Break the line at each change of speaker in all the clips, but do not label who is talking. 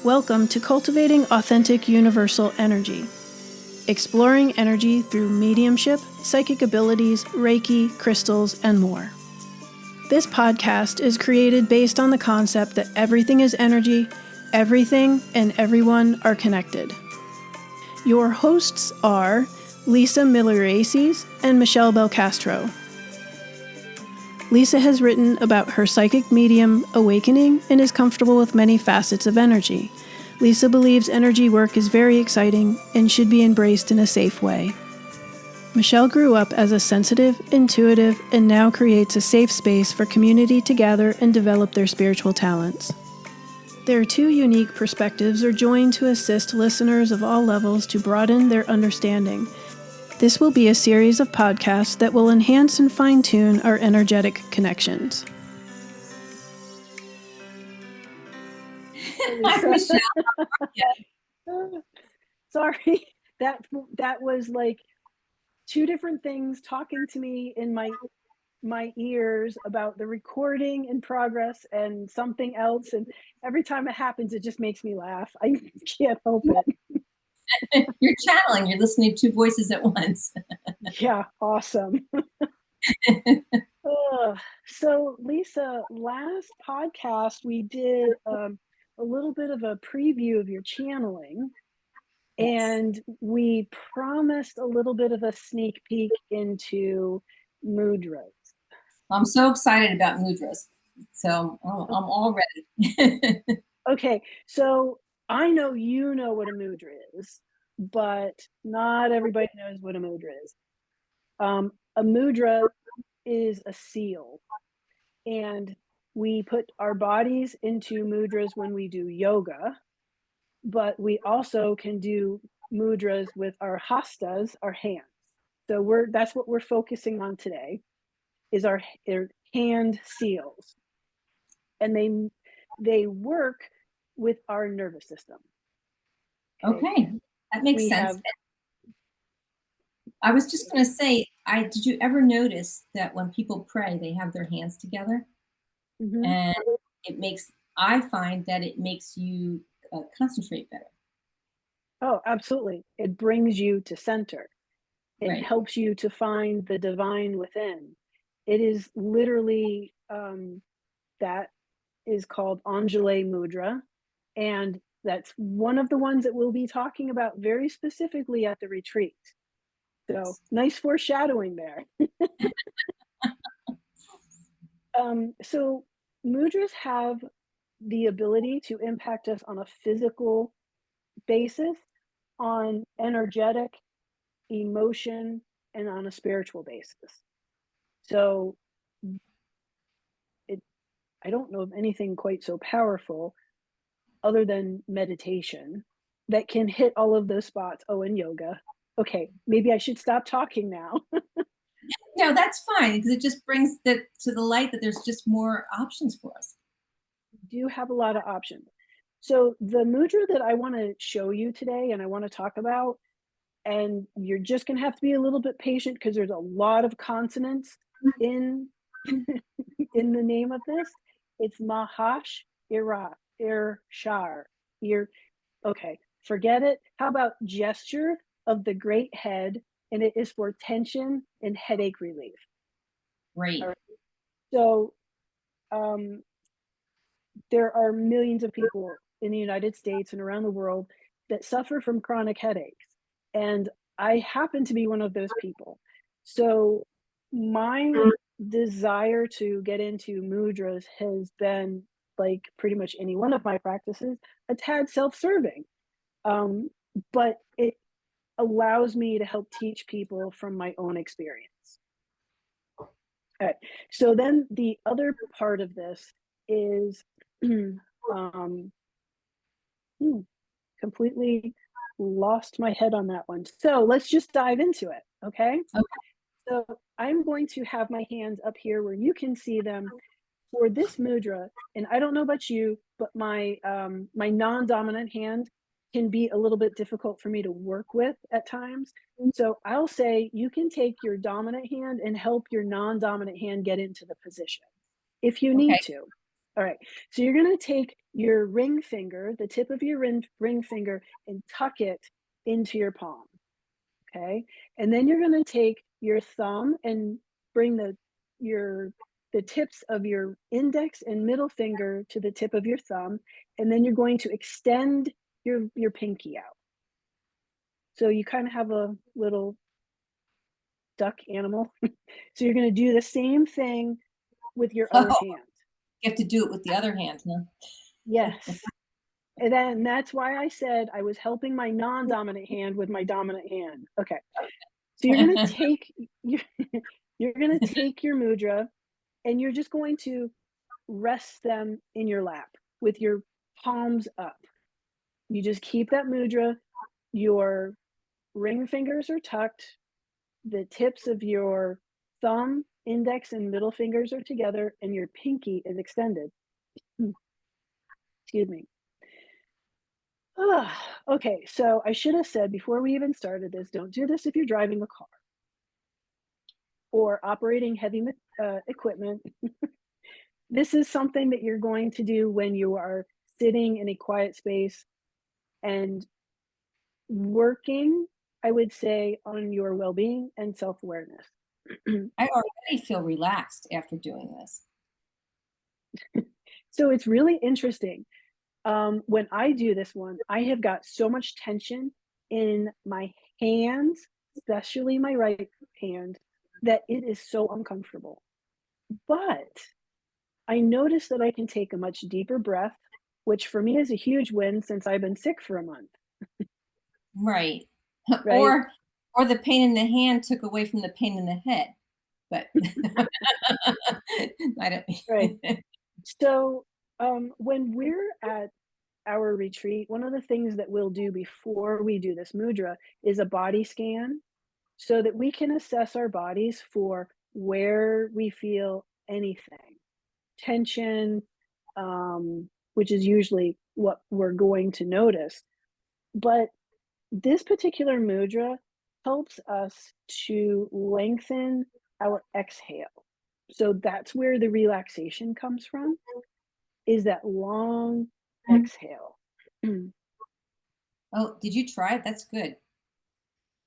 Welcome to Cultivating Authentic Universal Energy, exploring energy through mediumship, psychic abilities, Reiki, crystals, and more. This podcast is created based on the concept that everything is energy, everything and everyone are connected. Your hosts are Lisa Miliaresis and Michele Belcastro. Lisa has written about her psychic medium awakening and is comfortable with many facets of energy. Lisa believes energy work is very exciting and should be embraced in a safe way. Michele grew up as a sensitive, intuitive, and now creates a safe space for community to gather and develop their spiritual talents. Their two unique perspectives are joined to assist listeners of all levels to broaden their understanding. This will be a series of podcasts that will enhance and fine-tune our energetic connections.
Hi, Michele.
Sorry, that was like two different things talking to me in my ears about the recording in progress and something else, and every time it happens it just makes me laugh. I can't help it.
You're channeling, you're listening to two voices at once.
Yeah, awesome. So Lisa, last podcast we did a little bit of a preview of your channeling. Yes. And we promised a little bit of a sneak peek into Mudras.
I'm so excited about Mudras, so I'm all ready.
Okay, so I know you know what a mudra is, but not everybody knows what a mudra is. A mudra is a seal, and we put our bodies into mudras when we do yoga, but we also can do mudras with our hastas, our hands. So that's what we're focusing on today, is our hand seals, and they work with our nervous system.
Okay, that makes sense. I was just going to say, did you ever notice that when people pray, they have their hands together? Mm-hmm. And I find that it makes you concentrate better.
Oh, absolutely. It brings you to center. It helps you to find the divine within. It is literally, that is called Anjali Mudra. And that's one of the ones that we'll be talking about very specifically at the retreat. So nice foreshadowing there. So mudras have the ability to impact us on a physical basis, on energetic, emotion, and on a spiritual basis. So I don't know of anything quite so powerful other than meditation that can hit all of those spots. Oh, and yoga. Okay, maybe I should stop talking now.
No, that's fine, because it just brings to the light that there's just more options for us.
We do have a lot of options. So the mudra that I want to show you today and I want to talk about, and you're just going to have to be a little bit patient because there's a lot of consonants in in the name of this. It's Mahash Shar. Okay, forget it. How about gesture of the great head, and it is for tension and headache relief.
Great.
Right. So there are millions of people in the United States and around the world that suffer from chronic headaches. And I happen to be one of those people. So my desire to get into mudras has been, like pretty much any one of my practices, a tad self-serving. But it allows me to help teach people from my own experience. Okay. So then the other part of this is completely lost my head on that one. So let's just dive into it. Okay. So I'm going to have my hands up here where you can see them for this mudra. And I don't know about you, but my non-dominant hand can be a little bit difficult for me to work with at times. So I'll say you can take your dominant hand and help your non-dominant hand get into the position if you need to. All right. So you're going to take your ring finger, the tip of your ring finger, and tuck it into your palm. Okay. And then you're going to take your thumb and bring your the tips of your index and middle finger to the tip of your thumb. And then you're going to extend your pinky out. So you kind of have a little duck animal. So you're going to do the same thing with your other
Oh,
hand.
you have to do it with the other hand, huh?
Yes. And then that's why I said I was helping my non-dominant hand with my dominant hand. Okay. So you're going to take your you're going to take your mudra and you're just going to rest them in your lap with your palms up. You just keep that mudra. Your ring fingers are tucked. The tips of your thumb, index, and middle fingers are together, and your pinky is extended. Excuse me. Okay, so I should have said before we even started this, don't do this if you're driving a car or operating heavy equipment. This is something that you're going to do when you are sitting in a quiet space and working, I would say, on your well-being and self-awareness.
I already feel relaxed after doing this.
So it's really interesting. When I do this one, I have got so much tension in my hands, especially my right hand, that it is so uncomfortable. But I notice that I can take a much deeper breath, which for me is a huge win since I've been sick for a month,
Right.
right?
Or the pain in the hand took away from the pain in the head. But I
Right.
don't.
So when we're at our retreat, one of the things that we'll do before we do this mudra is a body scan so that we can assess our bodies for where we feel anything tension, which is usually what we're going to notice. But this particular mudra helps us to lengthen our exhale. So that's where the relaxation comes from, is that long exhale.
Oh, did you try it? That's good.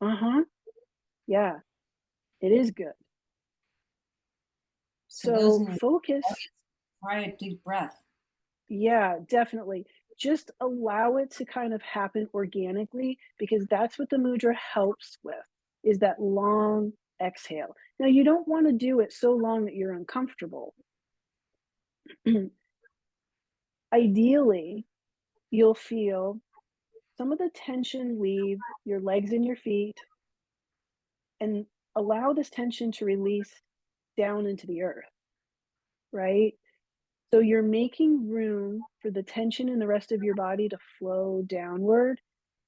Uh-huh. Yeah, it is good.
So those
So
in the
focus,
audience, try a deep breath.
yeah, definitely. Just allow it to kind of happen organically because that's what the mudra helps with, is that long exhale. Now you don't want to do it so long that you're uncomfortable. Ideally, you'll feel some of the tension leave your legs and your feet and allow this tension to release down into the earth, right? So you're making room for the tension in the rest of your body to flow downward.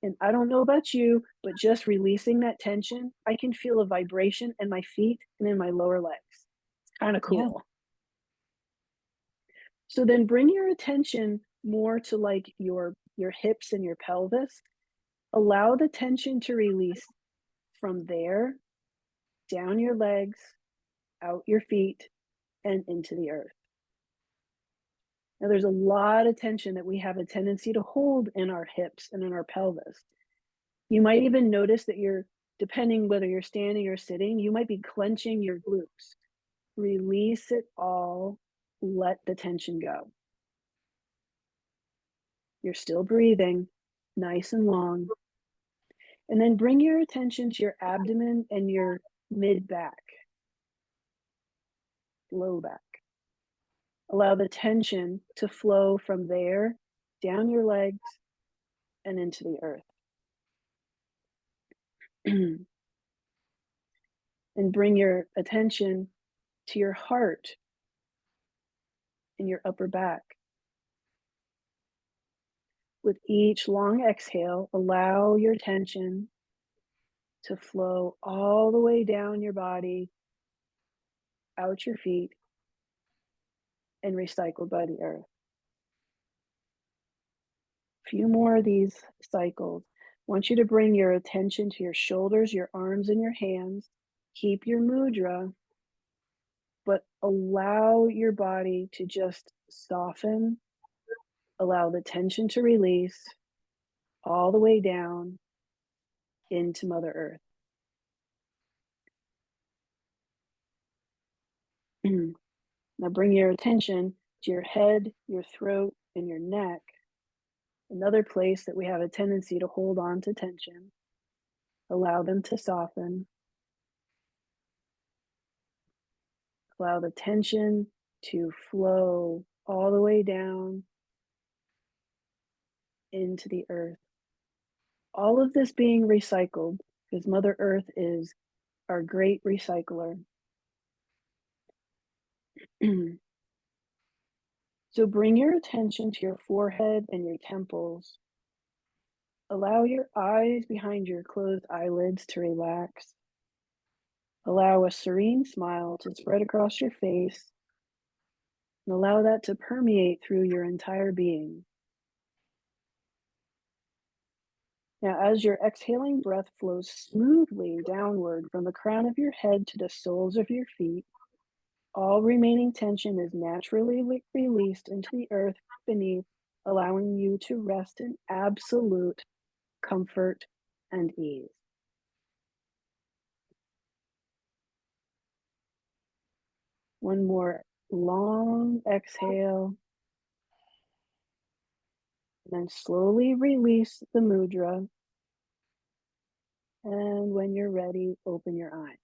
And I don't know about you, but just releasing that tension, I can feel a vibration in my feet and in my lower legs. It's kind of
Yeah.
cool. So then bring your attention more to like your hips and your pelvis. Allow the tension to release from there, down your legs, out your feet, and into the earth. Now, there's a lot of tension that we have a tendency to hold in our hips and in our pelvis. You might even notice that you're, depending whether you're standing or sitting, you might be clenching your glutes. Release it all, let the tension go. You're still breathing, nice and long. And then bring your attention to your abdomen and your mid back, low back. Allow the tension to flow from there down your legs and into the earth. And bring your attention to your heart and your upper back. With each long exhale, allow your tension to flow all the way down your body, out your feet, and recycled by the earth. A few more of these cycles. I want you to bring your attention to your shoulders, your arms, and your hands. Keep your mudra. but allow your body to just soften, allow the tension to release all the way down into Mother Earth. Now bring your attention to your head, your throat, and your neck, another place that we have a tendency to hold on to tension. Allow them to soften. Allow the tension to flow all the way down into the earth. All of this being recycled because Mother Earth is our great recycler. So bring your attention to your forehead and your temples. Allow your eyes behind your closed eyelids to relax. Allow a serene smile to spread across your face, and allow that to permeate through your entire being. Now, as your exhaling breath flows smoothly downward from the crown of your head to the soles of your feet, all remaining tension is naturally released into the earth beneath, allowing you to rest in absolute comfort and ease. One more long exhale, and then slowly release the mudra. And when you're ready, open your eyes.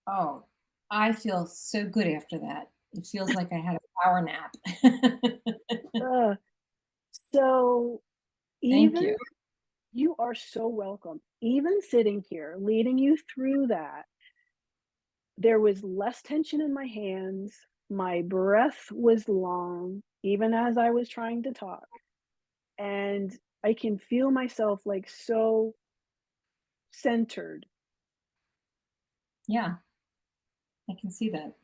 Oh, I feel so good after that. It feels like I had a power nap.
Uh, so
Thank
even
you.
you are so welcome. Even sitting here, leading you through that, there was less tension in my hands. My breath was long, even as I was trying to talk. And I can feel myself like so centered.
Yeah, I can see that.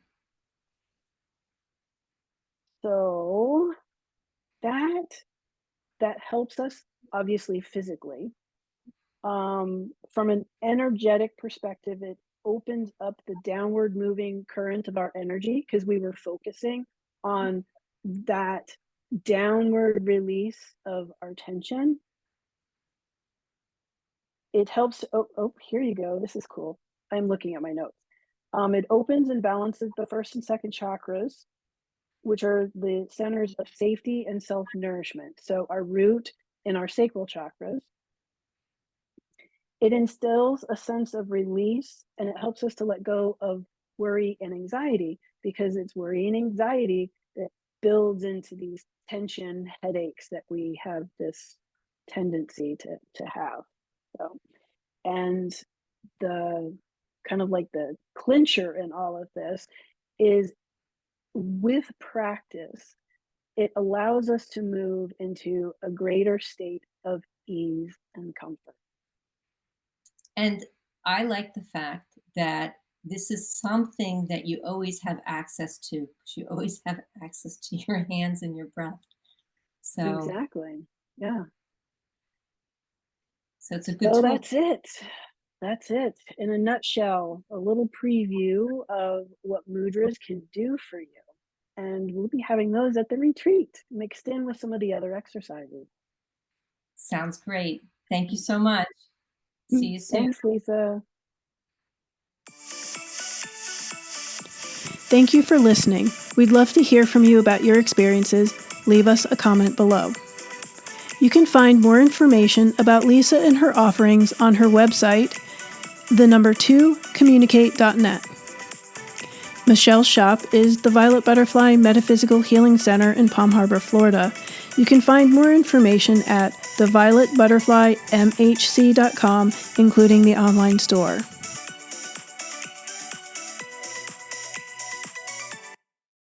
So that that helps us obviously physically. From an energetic perspective, it opens up the downward moving current of our energy because we were focusing on that downward release of our tension. It helps. Oh, here you go. This is cool. I'm looking at my notes. It opens and balances the first and second chakras, which are the centers of safety and self nourishment. So, our root and our sacral chakras. It instills a sense of release and it helps us to let go of worry and anxiety because it's worry and anxiety that builds into these tension headaches that we have this tendency to have. So, and the kind of like the clincher in all of this is with practice, it allows us to move into a greater state of ease and comfort.
And I like the fact that this is something that you always have access to, 'cause you always have access to your hands and your breath. So
Exactly. Yeah.
so it's a good
So
tool.
that's it. That's it. In a nutshell, a little preview of what mudras can do for you. And we'll be having those at the retreat mixed in with some of the other exercises.
Sounds great. Thank you so much. See you soon.
Thanks, Lisa. Thank you for listening. We'd love to hear from you about your experiences. Leave us a comment below. You can find more information about Lisa and her offerings on her website, the2communicate.net. Michelle's shop is the Violet Butterfly Metaphysical Healing Center in Palm Harbor, Florida. You can find more information at thevioletbutterflymhc.com, including the online store.